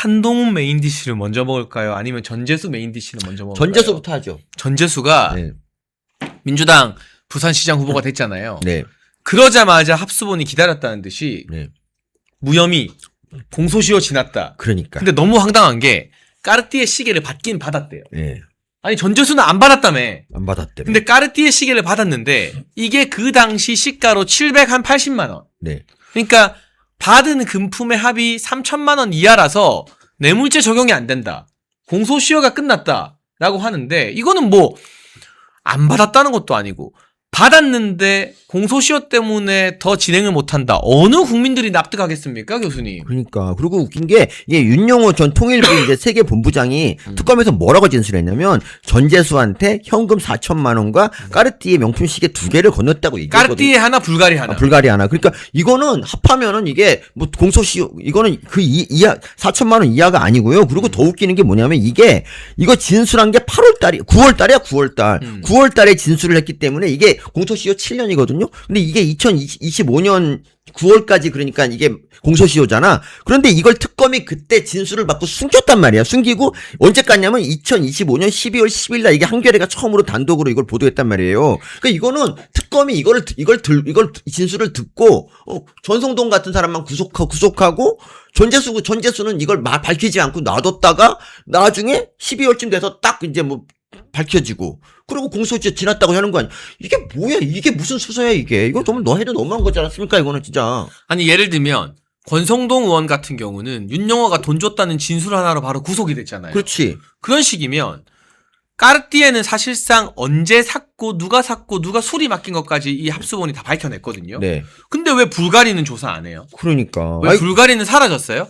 한동훈 메인 디쉬를 먼저 먹을까요? 아니면 전재수 메인 디쉬를 먼저 먹을까요? 전재수부터 하죠. 전재수가 네. 민주당 부산시장 후보가 됐잖아요. 네. 그러자마자 합수본이 기다렸다는 듯이 네. 무혐의 공소시효 지났다. 그러니까. 근데 너무 황당한 게 까르띠에 시계를 받긴 받았대요. 네. 아니 전재수는 안 받았다며. 안 받았대. 근데 까르띠에 시계를 받았는데 이게 그 당시 시가로 780만 원. 네. 그러니까 받은 금품의 합이 3천만 원 이하라서 뇌물죄 적용이 안 된다. 공소시효가 끝났다라고 하는데 이거는 뭐 안 받았다는 것도 아니고 받았는데 공소시효 때문에 더 진행을 못한다. 어느 국민들이 납득하겠습니까, 교수님? 그러니까. 그리고 웃긴 게, 이게 윤용호 전 통일부 이제 세계 본부장이 특검에서 뭐라고 진술했냐면, 전재수한테 현금 4천만 원과 까르띠에 명품 시계 2개를 건넸다고 얘기했거든요. 까르띠에 하나, 불가리 하나. 불가리 하나. 그러니까 이거는 합하면은 이게 뭐 공소시효, 이거는 그 이하, 4천만 원 이하가 아니고요. 그리고 더 웃기는 게 뭐냐면 이거 진술한 게 8월 달이, 9월 달이야, 9월 달. 9월 달에 진술을 했기 때문에 이게 공소시효 7년이거든요. 근데 이게 2025년 9월까지 그러니까 이게 공소시효잖아. 그런데 이걸 특검이 그때 진술을 받고 숨겼단 말이야. 숨기고 언제 깠냐면 2025년 12월 10일 날 이게 한겨레가 처음으로 단독으로 이걸 보도했단 말이에요. 그러니까 이거는 특검이 이걸 진술을 듣고 전성동 같은 사람만 구속하고 전재수는 이걸 밝히지 않고 놔뒀다가 나중에 12월쯤 돼서 딱 이제 뭐 밝혀지고 그리고 공소시효 지났다고 하는 거 아니야. 이게 뭐야? 이게 무슨 수사야 이게. 이거 좀 해도 너무한 거지 않았습니까? 이거는 진짜. 아니 예를 들면 권성동 의원 같은 경우는 윤영호가 돈 줬다는 진술 하나로 바로 구속이 됐잖아요. 그렇지. 그런 식이면 까르띠에는 사실상 언제 샀고 누가 수리 맡긴 것까지 이 합수본이 다 밝혀냈거든요. 네. 근데 왜 불가리는 조사 안 해요? 그러니까. 왜 불가리는 사라졌어요?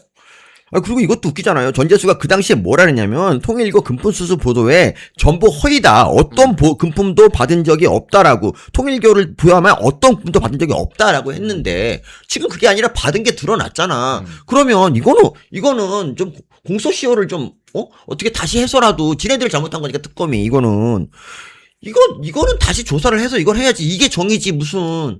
그리고 이것도 웃기잖아요. 전재수가 그 당시에 뭐라 그랬냐면 통일교 금품 수수 보도에 전부 허위다. 어떤 금품도 받은 적이 없다라고. 통일교를 부여하면 어떤 금품도 받은 적이 없다라고 했는데 지금 그게 아니라 받은 게 드러났잖아. 그러면 이거는 좀 공소시효를 좀 어떻게 다시 해서라도 지네들 잘못한 거니까 특검이 이거는 다시 조사를 해서 이걸 해야지. 이게 정의지, 무슨.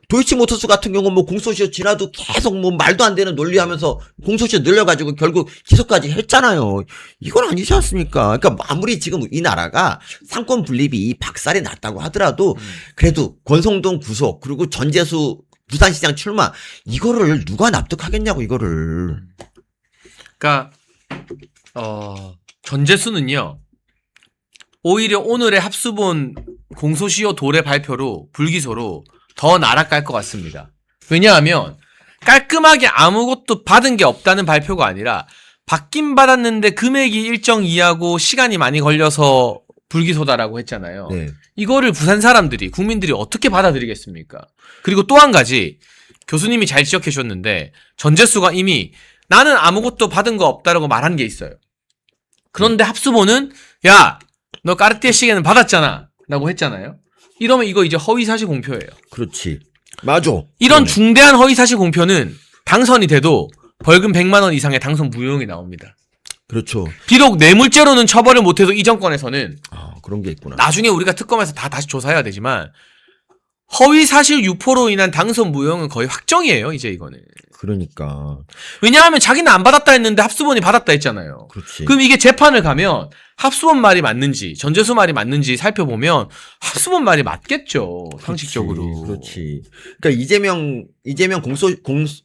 도이치모터스 같은 경우 뭐 공소시효 지나도 계속 뭐 말도 안 되는 논리 하면서 공소시효 늘려가지고 결국 기소까지 했잖아요. 이건 아니지 않습니까? 그러니까 아무리 지금 이 나라가 상권 분립이 박살이 났다고 하더라도 그래도 권성동 구속, 그리고 전재수 부산시장 출마, 이거를 누가 납득하겠냐고, 이거를. 그러니까, 전재수는요, 오히려 오늘의 합수본 공소시효 도래 발표로 불기소로 더 날아갈 것 같습니다. 왜냐하면 깔끔하게 아무것도 받은 게 없다는 발표가 아니라 받긴 받았는데 금액이 일정 이하고 시간이 많이 걸려서 불기소다라고 했잖아요. 네. 이거를 부산 사람들이, 국민들이 어떻게 받아들이겠습니까? 그리고 또 한 가지 교수님이 잘 지적해 주셨는데 전재수가 이미 나는 아무것도 받은 거 없다라고 말한 게 있어요. 그런데 합수본은 야, 너 까르띠에 시계는 받았잖아 라고 했잖아요. 이러면 이거 이제 허위사실 공표예요. 그렇지. 맞아. 이런 중대한 허위사실 공표는 당선이 돼도 벌금 100만 원 이상의 당선 무효형이 나옵니다. 그렇죠. 비록 뇌물죄로는 처벌을 못해도 이 정권에서는 그런 게 있구나. 나중에 우리가 특검에서 다시 조사해야 되지만 허위사실 유포로 인한 당선 무효형은 거의 확정이에요. 이제 이거는. 그러니까. 왜냐하면 자기는 안 받았다 했는데 합수본이 받았다 했잖아요. 그렇지. 그럼 이게 재판을 가면 합수본 말이 맞는지 전재수 말이 맞는지 살펴보면 합수본 말이 맞겠죠. 상식적으로. 그렇지. 그러니까 이재명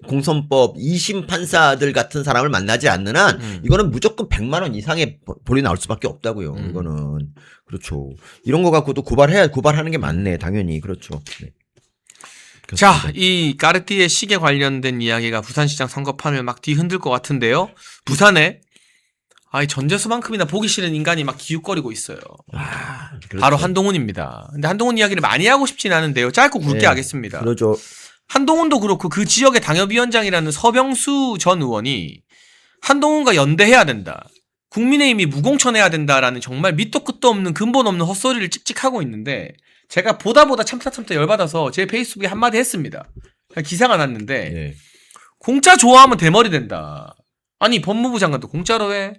공선법 2심 판사들 같은 사람을 만나지 않는 한 이거는 무조건 100만 원 이상의 벌이 나올 수밖에 없다고요. 이거는. 그렇죠. 이런 거 갖고도 고발하는 게 맞네. 당연히. 그렇죠. 네. 자, 이 까르띠에 시계 관련된 이야기가 부산시장 선거판을 막 뒤흔들 것 같은데요. 부산에 이 전재수만큼이나 보기 싫은 인간이 막 기웃거리고 있어요. 그렇죠. 바로 한동훈입니다. 근데 한동훈 이야기를 많이 하고 싶진 않은데요. 짧고 굵게 네, 하겠습니다. 그러죠. 한동훈도 그렇고 그 지역의 당협위원장이라는 서병수 전 의원이 한동훈과 연대해야 된다. 국민의힘이 무공천해야 된다라는 정말 밑도 끝도 없는 근본 없는 헛소리를 찍찍하고 있는데 제가 보다 참다 열받아서 제 페이스북에 한마디 했습니다. 기사가 났는데 네. 공짜 좋아하면 대머리 된다. 아니 법무부 장관도 공짜로 해.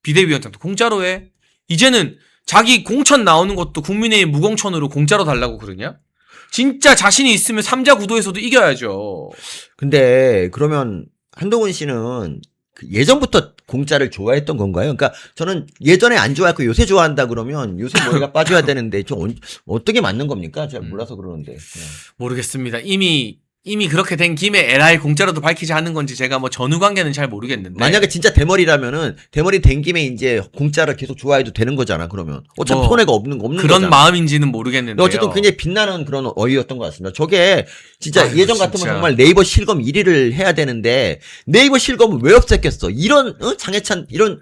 비대위원장도 공짜로 해. 이제는 자기 공천 나오는 것도 국민의힘 무공천으로 공짜로 달라고 그러냐? 진짜 자신이 있으면 3자 구도에서도 이겨야죠. 근데 그러면 한동훈 씨는 그 예전부터 공짜를 좋아했던 건가요? 그러니까 저는 예전에 안 좋아했고 요새 좋아한다 그러면 요새 머리가 빠져야 되는데 어떻게 맞는 겁니까? 잘 몰라서 그러는데. 모르겠습니다. 이미 그렇게 된 김에 LI 공짜로도 밝히지 않는 건지 제가 뭐 전후 관계는 잘 모르겠는데. 만약에 진짜 대머리라면은 대머리 된 김에 이제 공짜를 계속 좋아해도 되는 거잖아. 그러면 어차피 뭐 손해가 없는 그런 거잖아. 마음인지는 모르겠는데요. 어쨌든 굉장히 빛나는 그런 어휘였던 것 같습니다. 저게 진짜 아이고, 예전 같으면 진짜. 정말 네이버 실검 1위를 해야 되는데 네이버 실검을 왜 없앴겠어? 이런 장해찬 이런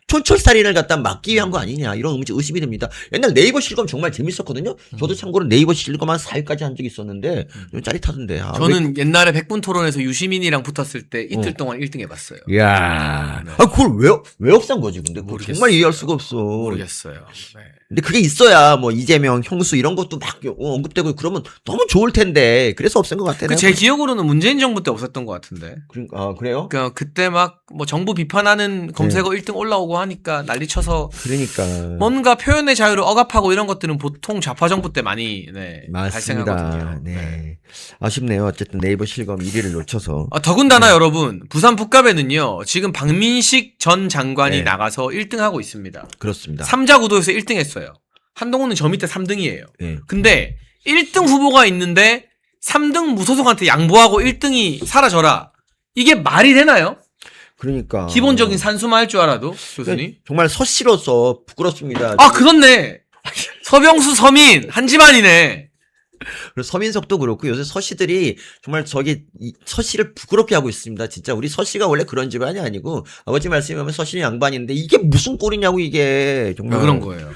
촌철살인을 갖다 막기 위한 거 아니냐 이런 의심이 듭니다. 옛날 네이버 실검 정말 재밌었거든요. 저도 참고로 네이버 실검 한 4일까지 한 적이 있었는데 좀 짜릿하던데. 아, 저는 옛날에 백분 토론에서 유시민이랑 붙었을 때 이틀 동안 1등 해봤어요. 이야. 네. 아, 그걸 왜 없앤 거지, 근데? 그걸 모르겠어요. 정말 이해할 수가 없어. 모르겠어요. 네. 근데 그게 있어야 뭐 이재명, 형수 이런 것도 막 언급되고 그러면 너무 좋을 텐데. 그래서 없앤 것 같아. 제 기억으로는 문재인 정부 때 없었던 것 같은데. 아, 그래요? 그러니까 그때 막 뭐 정부 비판하는 검색어 1등 올라오고 하니까 난리쳐서 그러니까. 뭔가 표현의 자유를 억압하고 이런 것들은 보통 좌파 정부 때 많이 맞습니다. 발생하거든요. 네. 아쉽네요. 어쨌든 네이버 실검 1위를 놓쳐서. 더군다나 여러분 부산 북갑에는요 지금 박민식 전 장관이 네. 나가서 1등하고 있습니다. 그렇습니다. 3자 구도에서 1등 했어요. 한동훈은 저 밑에 3등이에요. 네. 근데 1등 후보가 있는데 3등 무소속한테 양보하고 1등이 사라져라. 이게 말이 되나요? 그러니까. 기본적인 산수만 할 줄 알아도 교수님. 정말 서씨로서 부끄럽습니다. 아 그렇네. 서병수 서민 한 집안이네. 그리고 서민석도 그렇고 요새 서씨들이 정말 서씨를 부끄럽게 하고 있습니다. 진짜 우리 서씨가 원래 그런 집안이 아니고 아버지 말씀하면 서씨는 양반인데 이게 무슨 꼴이냐고 이게 정말. 왜 그런 거예요?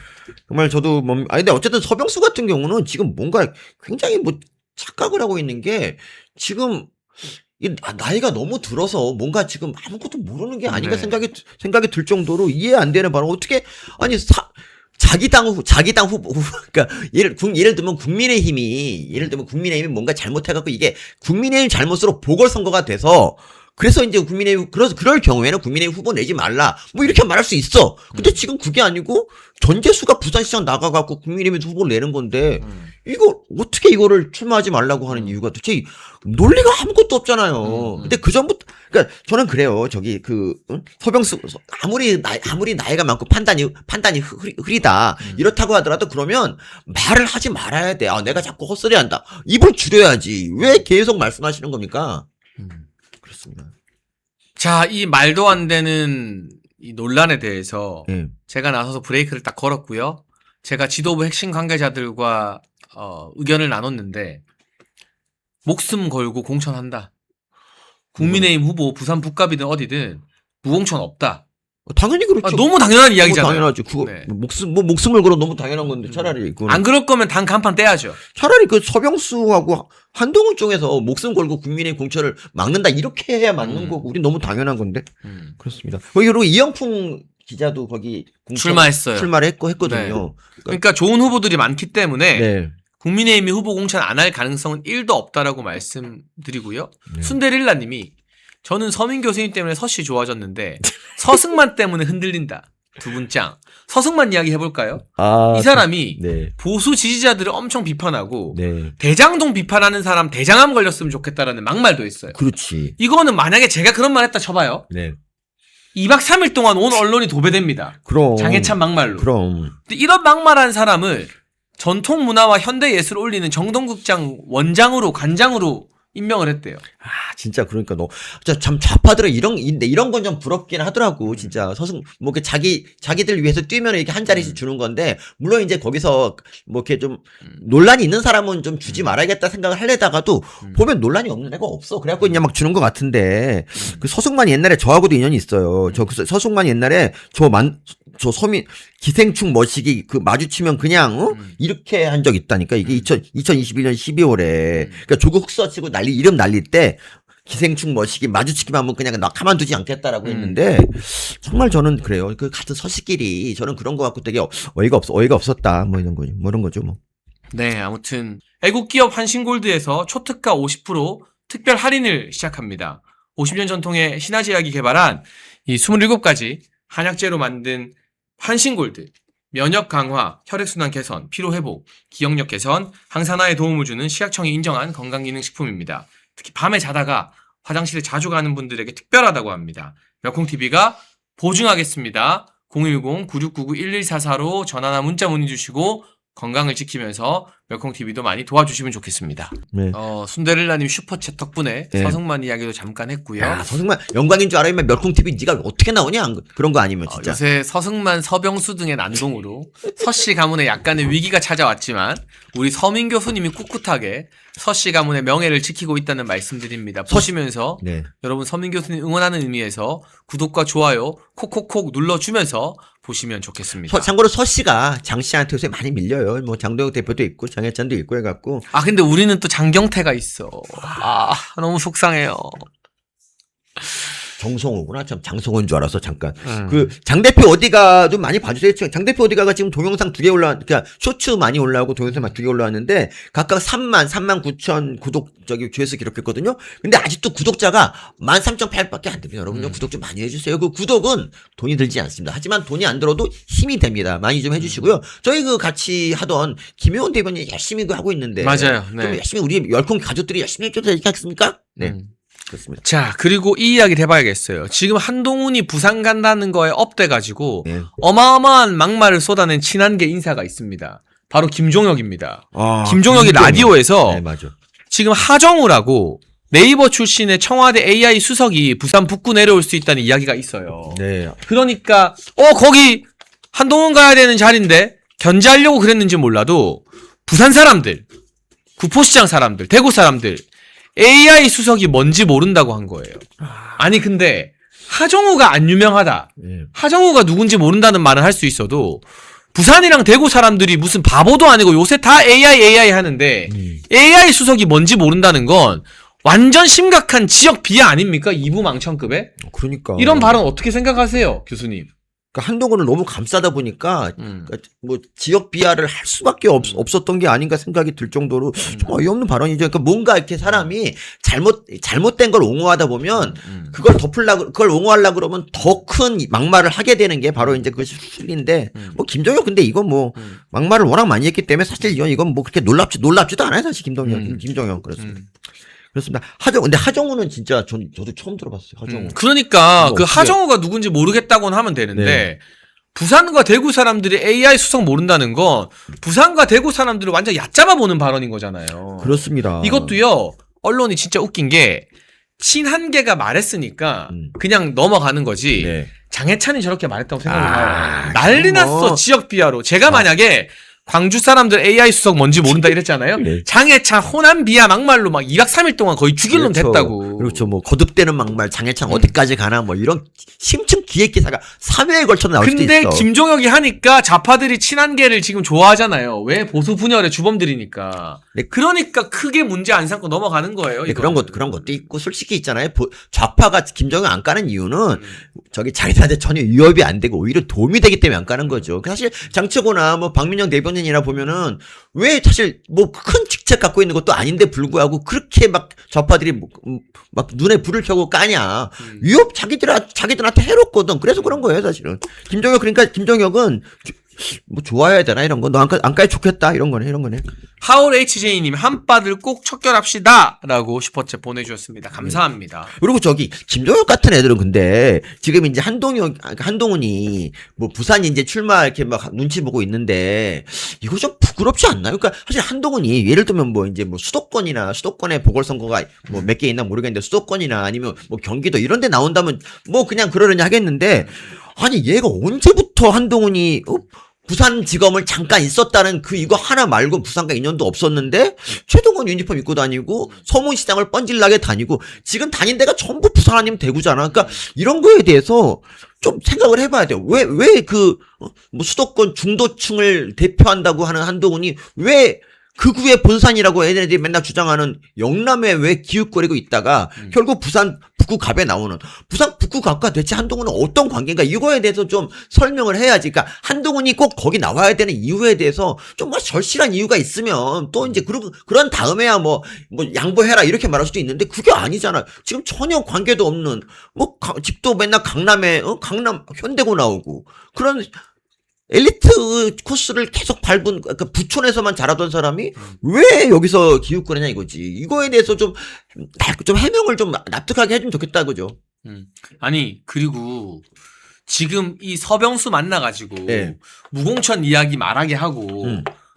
정말 저도 근데 어쨌든 서병수 같은 경우는 지금 뭔가 굉장히 뭐 착각을 하고 있는 게 지금 나이가 너무 들어서 뭔가 지금 아무것도 모르는 게 아닌가 네. 생각이 들 정도로 이해 안 되는 바람 어떻게 아니 자기 당 후보 그러니까 예를 들면 국민의힘이 뭔가 잘못해갖고 이게 국민의힘 잘못으로 보궐선거가 돼서 그래서 이제 그럴 경우에는 국민의힘 후보 내지 말라 뭐 이렇게 말할 수 있어. 근데 지금 그게 아니고 전재수가 부산시장 나가갖고 국민의힘 후보를 내는 건데 이거 어떻게 이거를 출마하지 말라고 하는 이유가 도대체 논리가 아무것도 없잖아요. 근데 그 전부터 그러니까 저는 그래요. 서병수 아무리 나이가 많고 판단이 흐리다 이렇다고 하더라도 그러면 말을 하지 말아야 돼. 내가 자꾸 헛소리한다. 입을 줄여야지. 왜 계속 말씀하시는 겁니까? 그렇습니다. 자, 이 말도 안 되는 이 논란에 대해서 네. 제가 나서서 브레이크를 딱 걸었고요. 제가 지도부 핵심 관계자들과 의견을 나눴는데 목숨 걸고 공천한다. 국민의힘 후보 부산 북갑이든 어디든 무공천 없다. 당연히 그렇죠. 너무 당연한 이야기잖아요. 당연하죠. 그거 네. 목숨을 걸어 너무 당연한 건데 차라리 안 그럴 거면 당 간판 떼야죠. 차라리 그 서병수하고 한동훈 쪽에서 목숨 걸고 국민의 공천을 막는다 이렇게 해야 맞는 거고 우리 너무 당연한 건데 그렇습니다. 그리고 이영풍 기자도 거기 출마했어요. 출마를 했거든요. 그러니까 좋은 후보들이 많기 때문에 네. 국민의힘이 후보 공천 안 할 가능성은 1도 없다라고 말씀드리고요. 순대릴라님이 저는 서민 교수님 때문에 서씨 좋아졌는데 서승만 때문에 흔들린다. 두 분짱. 서승만 이야기 해볼까요? 이 사람이 네. 보수 지지자들을 엄청 비판하고 네. 대장동 비판하는 사람 대장암 걸렸으면 좋겠다라는 막말도 했어요. 그렇지. 이거는 만약에 제가 그런 말 했다 쳐봐요. 네. 2박 3일 동안 온 언론이 도배됩니다. 그럼. 장해찬 막말로. 그럼. 근데 이런 막말한 사람을 전통 문화와 현대 예술을 올리는 정동극장 원장으로 관장으로 임명을 했대요. 진짜 그러니까 참 좌파들은 이런 건 좀 부럽긴 하더라고. 진짜 자기들 위해서 뛰면 이렇게 한 자리씩 주는 건데 물론 이제 거기서 뭐 이렇게 좀 논란이 있는 사람은 좀 주지 말아야겠다 생각을 하려다가도 보면 논란이 없는 애가 없어. 그래갖고 그냥 막 주는 것 같은데 그 서승만이 옛날에 저하고도 인연이 있어요. 서승만이 옛날에 저 서민 기생충 머시기 마주치면 그냥 이렇게 한 적 있다니까. 이게 2021년 12월에 그러니까 조국 흑서치고 이름 날릴 때 기생충 머시기 마주치기만 하면 그냥 나 가만두지 않겠다라고 했는데 정말 저는 그래요. 그 같은 서식끼리 저는 그런 거 갖고 되게 어이가 없었다 뭐 이런 거죠 뭐. 네, 아무튼 애국기업 한신골드에서 초특가 50% 특별 할인을 시작합니다. 50년 전통의 신화제약이 개발한 이 27가지 한약재로 만든 한신골드, 면역 강화, 혈액순환 개선, 피로 회복, 기억력 개선, 항산화에 도움을 주는 식약청이 인정한 건강기능식품입니다. 특히 밤에 자다가 화장실에 자주 가는 분들에게 특별하다고 합니다. 멸콩TV가 보증하겠습니다. 010-9699-1144로 전화나 문자 문의 주시고 건강을 지키면서 멸콩TV도 많이 도와주시면 좋겠습니다. 네. 순데렐라님 슈퍼챗 덕분에 네. 서승만 이야기도 잠깐 했고요. 야, 서승만 영광인 줄 알아야만 멸콩TV 네가 어떻게 나오냐? 그런 거 아니면 진짜. 요새 서승만, 서병수 등의 난동으로 서씨 가문에 약간의 위기가 찾아왔지만 우리 서민 교수님이 꿋꿋하게 서씨 가문의 명예를 지키고 있다는 말씀드립니다. 보시면서 네. 여러분 서민 교수님 응원하는 의미에서 구독과 좋아요 콕콕콕 눌러주면서 보시면 좋겠습니다. 참고로 서 씨가 장 씨한테 요새 많이 밀려요. 뭐 장동혁 대표도 있고 장혜찬도 있고 해갖고. 아 근데 우리는 또 장경태가 있어. 너무 속상해요. 정성호구나. 참 장성호인 줄 알았어 잠깐. 그 장 대표 어디가 좀 많이 봐주세요. 장 대표 어디가가 지금 동영상 2개 그러니까 쇼츠 많이 올라오고 동영상 2개 올라왔는데 각각 3만 9천 구독 조회수 기록했거든요. 근데 아직도 구독자가 13,800밖에 안 됩니다. 여러분 구독 좀 많이 해주세요. 그 구독은 돈이 들지 않습니다. 하지만 돈이 안 들어도 힘이 됩니다. 많이 좀 해주시고요. 저희 그 같이 하던 김효원 대변인 열심히 하고 있는데 맞아요. 네. 좀 열심히 우리 열콩 가족들이 열심히 해줘도 되지 않겠습니까? 네. 그렇습니다. 자, 그리고 이 이야기를 해봐야겠어요. 지금 한동훈이 부산 간다는 거에 업돼가지고 네. 어마어마한 막말을 쏟아낸 친한계 인사가 있습니다. 바로 김종혁입니다. 아, 김종혁이 라디오에서 네, 맞아. 지금 하정우라고 네이버 출신의 청와대 AI 수석이 부산 북구 내려올 수 있다는 이야기가 있어요. 네. 그러니까 거기 한동훈 가야 되는 자리인데 견제하려고 그랬는지 몰라도 부산 사람들, 구포시장 사람들, 대구 사람들 AI 수석이 뭔지 모른다고 한 거예요. 아니 근데 하정우가 안 유명하다. 네. 하정우가 누군지 모른다는 말은 할 수 있어도 부산이랑 대구 사람들이 무슨 바보도 아니고 요새 다 AI 하는데 AI 수석이 뭔지 모른다는 건 완전 심각한 지역 비하 아닙니까? 이부망천급에? 그러니까. 이런 발언 어떻게 생각하세요, 교수님? 그러니까 한동훈을 너무 감싸다 보니까 그러니까 뭐 지역 비하를 할 수밖에 없었던 게 아닌가 생각이 들 정도로 좀 어이없는 발언이죠. 그러니까 뭔가 이렇게 사람이 잘못된 걸 옹호하다 보면 그걸 옹호하려고 그러면 더 큰 막말을 하게 되는 게 바로 이제 그것이 수순인데 뭐 김종혁 근데 이건 뭐 막말을 워낙 많이 했기 때문에 사실 이건 뭐 그렇게 놀랍지도 않아요. 사실 김종혁 그렇습니다. 그렇습니다. 근데 하정우는 진짜 저도 처음 들어봤어요. 하정우. 그러니까 그 어떻게... 하정우가 누군지 모르겠다고는 하면 되는데 네. 부산과 대구 사람들이 AI 수석 모른다는 건 부산과 대구 사람들을 완전 얕잡아 보는 발언인 거잖아요. 그렇습니다. 이것도요. 언론이 진짜 웃긴 게 친한계가 말했으니까 그냥 넘어가는 거지. 네. 장해찬이 저렇게 말했다고 생각해봐요. 난리 났어. 지역 비하로. 제가 만약에 광주 사람들 AI 수석 뭔지 모른다 이랬잖아요. 네. 장해찬 호남 비하 막말로 막 2박 3일 동안 거의 죽일 놈 그렇죠. 됐다고. 그렇죠. 뭐 거듭되는 막말 장해찬 어디까지 가나 뭐 이런 심층 기획 기사가 3회에 걸쳐 나올 수도 있어. 근데 김종혁이 하니까 좌파들이 친한계를 지금 좋아하잖아요. 왜 보수 분열의 주범들이니까. 네. 그러니까 크게 문제 안 삼고 넘어가는 거예요. 네, 그런 것도 있고 솔직히 있잖아요. 좌파가 김정은 안 까는 이유는 저기 자기들한테 전혀 위협이 안 되고 오히려 도움이 되기 때문에 안 까는 거죠. 사실 장치고나 뭐 박민영 대변인이나 보면은 왜 사실 뭐 큰 직책 갖고 있는 것도 아닌데 불구하고 그렇게 막 좌파들이 막 눈에 불을 켜고 까냐. 위협 자기들한테 해롭거든. 그래서 그런 거예요, 사실은. 그러니까 김정혁은 뭐 좋아해야 되나 이런 거. 너 안 까야 좋겠다 이런 거네. 하울 HJ님 한바들 꼭 척결합시다 라고 슈퍼챗 보내주셨습니다. 감사합니다. 그리고 저기 김종혁 같은 애들은 근데 지금 이제 한동훈이 뭐 부산 이제 출마 이렇게 막 눈치 보고 있는데 이거 좀 부끄럽지 않나요? 그러니까 사실 한동훈이 예를 들면 뭐 이제 뭐 수도권에 보궐선거가 뭐 몇 개 있나 모르겠는데 수도권이나 아니면 뭐 경기도 이런 데 나온다면 뭐 그냥 그러려니 하겠는데 아니 얘가 언제부터 한동훈이 부산지검을 잠깐 있었다는 이거 하나 말고 부산과 인연도 없었는데 최동원 유니폼 입고 다니고 서문시장을 뻔질나게 다니고 지금 다닌 데가 전부 부산 아니면 대구잖아. 그러니까 이런 거에 대해서 좀 생각을 해봐야 돼요. 왜 뭐 수도권 중도층을 대표한다고 하는 한동훈이 왜 극우의 본산이라고 얘네들이 맨날 주장하는 영남에 왜 기웃거리고 있다가 결국 부산 북구갑에 나오는 부산 북구갑과 대체 한동훈은 어떤 관계인가 이거에 대해서 좀 설명을 해야지. 그러니까 한동훈이 꼭 거기 나와야 되는 이유에 대해서 좀 뭐 절실한 이유가 있으면 또 이제 그런 다음에야 뭐 양보해라 이렇게 말할 수도 있는데 그게 아니잖아. 지금 전혀 관계도 없는 뭐 집도 맨날 강남에 강남 현대고 나오고 그런 엘리트 코스를 계속 밟은, 그러니까 부촌에서만 잘하던 사람이 왜 여기서 기웃거리냐 이거지. 이거에 대해서 좀 해명을 좀 납득하게 해주면 좋겠다, 그죠? 아니, 그리고 지금 이 서병수 만나가지고 네. 무공천 이야기 말하게 하고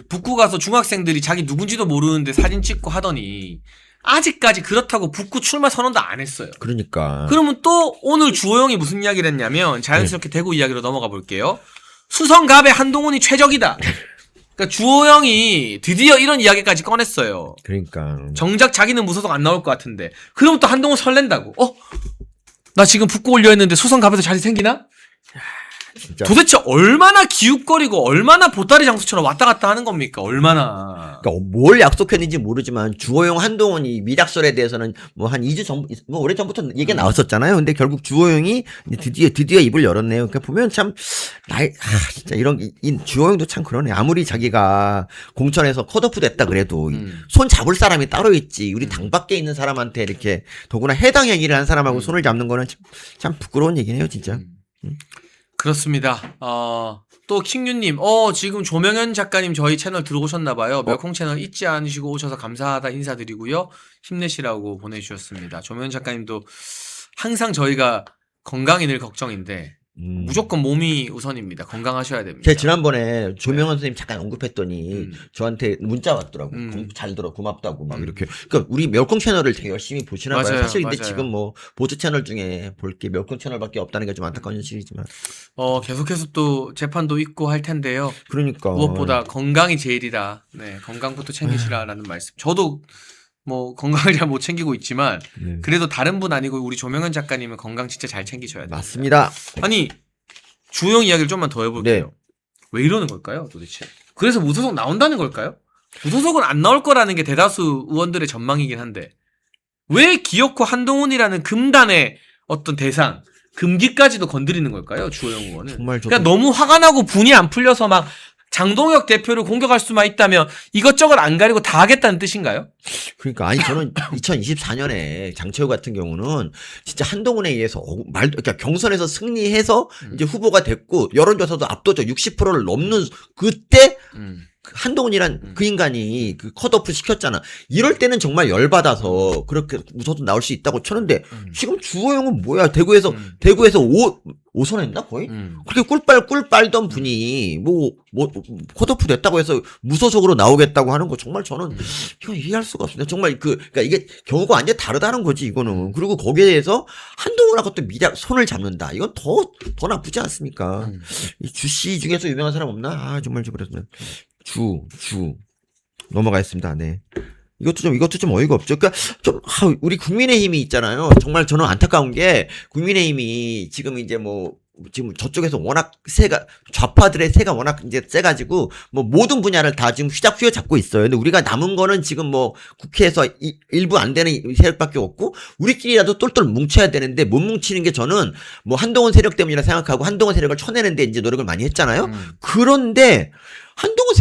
북구 가서 중학생들이 자기 누군지도 모르는데 사진 찍고 하더니 아직까지 그렇다고 북구 출마 선언도 안 했어요. 그러니까. 그러면 또 오늘 주호영이 무슨 이야기를 했냐면 자연스럽게 대구 이야기로 넘어가 볼게요. 수성갑에 한동훈이 최적이다. 그러니까 주호영이 드디어 이런 이야기까지 꺼냈어요. 그러니까. 정작 자기는 무소속 안 나올 것 같은데. 그러면 또 한동훈 설렌다고. 나 지금 북구 올려 했는데 수성갑에서 자리 생기나? 진짜. 도대체 얼마나 기웃거리고 얼마나 보따리 장수처럼 왔다 갔다 하는 겁니까? 얼마나. 그러니까 뭘 약속했는지 모르지만 주호영 한동훈이 미락설에 대해서는 뭐 한 2주 전, 뭐 오래 전부터 얘기가 나왔었잖아요. 근데 결국 주호영이 드디어 입을 열었네요. 그러니까 보면 참 진짜 이런 주호영도 참 그러네. 아무리 자기가 공천에서 컷오프 됐다 그래도 손 잡을 사람이 따로 있지. 우리 당 밖에 있는 사람한테 이렇게 더구나 해당 얘기를 한 사람하고 손을 잡는 거는 참 부끄러운 얘기네요, 진짜. 그렇습니다. 또 킹유님, 지금 조명현 작가님 저희 채널 들어오셨나봐요. 멸콩 채널 잊지 않으시고 오셔서 감사하다 인사드리고요. 힘내시라고 보내주셨습니다. 조명현 작가님도 항상 저희가 건강이 늘 걱정인데 무조건 몸이 우선입니다. 건강하셔야 됩니다. 제가 지난번에 조명원 선생님 잠깐 언급했더니 저한테 문자 왔더라고. 잘 들어, 고맙다고 막 이렇게. 그러니까 우리 멸콩 채널을 되게 열심히 보시나 봐요. 맞아요, 사실 근데 맞아요. 지금 뭐 보조 채널 중에 볼 게 멸콩 채널밖에 없다는 게 좀 안타까운 현실이지만. 계속해서 또 재판도 있고 할 텐데요. 그러니까 무엇보다 건강이 제일이다. 네, 건강부터 챙기시라라는 말씀. 저도 뭐 건강을 잘 못 챙기고 있지만 그래도 다른 분 아니고 우리 조명현 작가님은 건강 진짜 잘 챙기셔야 돼요. 맞습니다. 아니 주호영 이야기를 좀만 더 해볼게요. 네. 왜 이러는 걸까요, 도대체? 그래서 무소속 나온다는 걸까요? 무소속은 안 나올 거라는 게 대다수 의원들의 전망이긴 한데 왜 기어코 한동훈이라는 금단의 어떤 대상, 금기까지도 건드리는 걸까요, 주호영 의원은? 정말 그냥 너무 화가 나고 분이 안 풀려서 막 장동혁 대표를 공격할 수만 있다면 이것저것 안 가리고 다 하겠다는 뜻인가요? 그러니까 아니 저는 2024년에 장채호 같은 경우는 진짜 한동훈에 의해서 그러니까 경선에서 승리해서 이제 후보가 됐고 여론조사도 압도적 60%를 넘는 그때 한동훈이란 그 인간이 그 컷오프 시켰잖아. 이럴 때는 정말 열받아서 그렇게 웃어도 나올 수 있다고 쳤는데 지금 주호영은 뭐야? 대구에서 오선했나 거의? 그렇게 꿀 빨던 분이 뭐 컷오프 됐다고 해서 무소속으로 나오겠다고 하는 거 정말 저는 이거 이해할 수가 없습니다. 정말 그러니까 이게 경우가 완전 다르다는 거지 이거는. 그리고 거기에 대해서 한동훈하고 또 손을 잡는다. 이건 더 나쁘지 않습니까? 이 주씨 중에서 유명한 사람 없나? 정말 좀 그랬으면. 주 넘어가겠습니다. 네. 이것도 좀 어이가 없죠. 그러니까 우리 국민의힘이 있잖아요. 정말 저는 안타까운 게 국민의힘이 지금 이제 지금 저쪽에서 워낙 좌파들의 세가 워낙 이제 세가지고 모든 분야를 다 지금 휘잡고 있어요. 근데 우리가 남은 거는 지금 국회에서 일부 안 되는 세력밖에 없고 우리끼리라도 똘똘 뭉쳐야 되는데 못 뭉치는 게 저는 한동훈 세력 때문이라 생각하고 한동훈 세력을 쳐내는데 이제 노력을 많이 했잖아요. 그런데 한동훈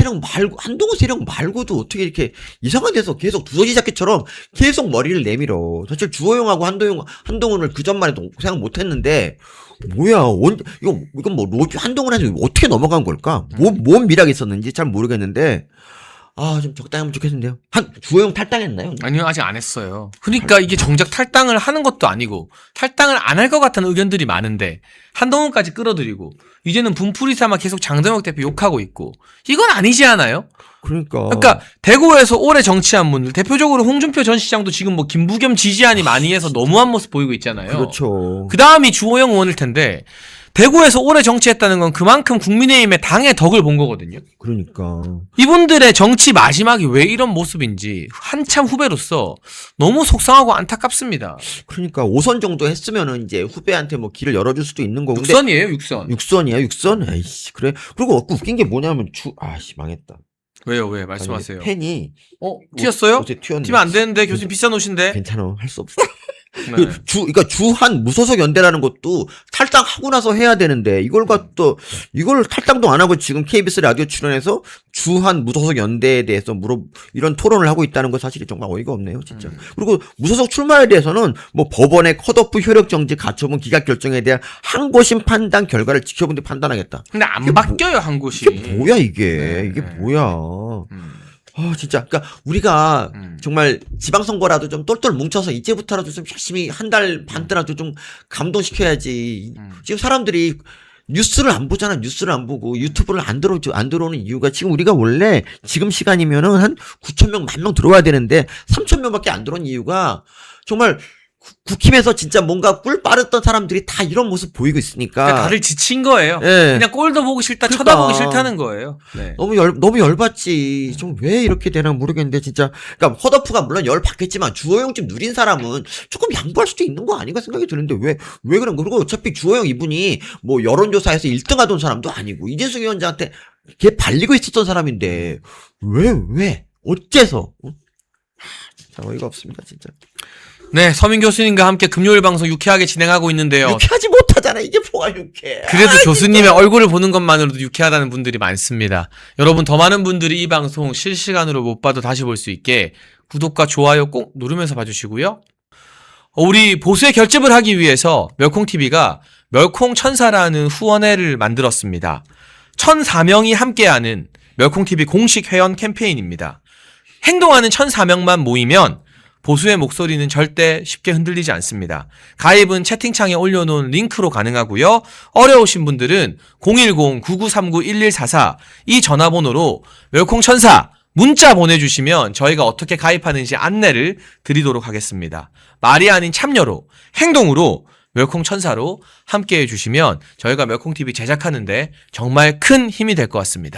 세력 말고도 어떻게 이렇게 이상한 데서 계속 두더지 잡기처럼 계속 머리를 내밀어. 사실 주호영하고 한동훈을 그 전만 해도 생각 못 했는데, 뭐야, 이건 로비 한동훈한테 어떻게 넘어간 걸까? 뭔 미락이 있었는지 잘 모르겠는데, 좀 적당히 하면 좋겠는데요. 주호영 탈당했나요? 아니요, 아직 안 했어요. 그러니까 이게 정작 탈당을 하는 것도 아니고, 탈당을 안 할 것 같다는 의견들이 많은데, 한동훈까지 끌어들이고, 이제는 분풀이 삼아 계속 장동혁 대표 욕하고 있고, 이건 아니지 않아요? 그러니까 대구에서 오래 정치한 분들, 대표적으로 홍준표 전 시장도 지금 김부겸 지지안이 많이 해서 너무한 모습 보이고 있잖아요. 그렇죠. 그 다음이 주호영 의원일 텐데, 대구에서 오래 정치했다는 건 그만큼 국민의힘의 당의 덕을 본 거거든요. 그러니까. 이분들의 정치 마지막이 왜 이런 모습인지 한참 후배로서 너무 속상하고 안타깝습니다. 그러니까 5선 정도 했으면은 이제 후배한테 길을 열어줄 수도 있는 거고. 6선이에요, 6선. 6선이야, 6선? 에이씨, 그래. 그리고 웃긴 게 뭐냐면 망했다. 왜요, 왜? 말씀하세요. 팬이. 튀었어요? 어제 튀었네. 튀면 안 되는데, 교수님 비싼 옷인데. 괜찮아, 할 수 없어. 네. 그러니까 주한 무소속 연대라는 것도 탈당하고 나서 해야 되는데 이걸 탈당도 안 하고 지금 KBS 라디오 출연해서 주한 무소속 연대에 대해서 이런 토론을 하고 있다는 건 사실이 정말 어이가 없네요, 진짜. 그리고 무소속 출마에 대해서는 뭐 법원의 컷오프 효력 정지 가처분 기각 결정에 대한 항고심 판단 결과를 지켜본 뒤 판단하겠다. 근데 안 바뀌어요, 한 곳이. 이게 뭐야 이게 뭐야. 진짜. 그러니까 우리가 정말 지방선거라도 좀 똘똘 뭉쳐서 이제부터라도 좀 열심히 한 달 반 때라도 좀 감동시켜야지. 지금 사람들이 뉴스를 안 보잖아. 뉴스를 안 보고 유튜브를 안 들어오는 이유가 지금 우리가 원래 지금 시간이면은 한 9,000명, 10,000명 들어와야 되는데 3,000명밖에 안 들어온 이유가 정말 국힘에서 진짜 뭔가 꿀 빨았던 사람들이 다 이런 모습 보이고 있으니까. 그러니까 다들 지친 거예요. 예. 그냥 꼴도 보기 싫다, 그러니까. 쳐다보기 싫다는 거예요. 네. 너무 열받지. 좀 왜 이렇게 되나 모르겠는데, 진짜. 그러니까, 컷오프가 물론 열 받겠지만, 주호영 집 누린 사람은 조금 양보할 수도 있는 거 아닌가 생각이 드는데, 왜 그런 거? 그리고 어차피 주호영 이분이 뭐 여론조사에서 1등 하던 사람도 아니고, 이재수 위원장한테 걔 발리고 있었던 사람인데, 어째서? 진짜 어이가 없습니다, 진짜. 네, 서민 교수님과 함께 금요일 방송 유쾌하게 진행하고 있는데요. 유쾌하지 못하잖아. 이게 뭐가 유쾌해. 그래도 교수님의 얼굴을 보는 것만으로도 유쾌하다는 분들이 많습니다. 여러분, 더 많은 분들이 이 방송 실시간으로 못 봐도 다시 볼 수 있게 구독과 좋아요 꼭 누르면서 봐주시고요. 우리 보수의 결집을 하기 위해서 멸콩TV가 멸콩천사라는 후원회를 만들었습니다. 1,004명이 함께하는 멸콩TV 공식 회원 캠페인입니다. 행동하는 1,004명만 모이면 보수의 목소리는 절대 쉽게 흔들리지 않습니다. 가입은 채팅창에 올려놓은 링크로 가능하고요. 어려우신 분들은 010-9939-1144 이 전화번호로 멸콩천사 문자 보내주시면 저희가 어떻게 가입하는지 안내를 드리도록 하겠습니다. 말이 아닌 참여로, 행동으로 멸콩천사로 함께해 주시면 저희가 멸콩TV 제작하는데 정말 큰 힘이 될 것 같습니다.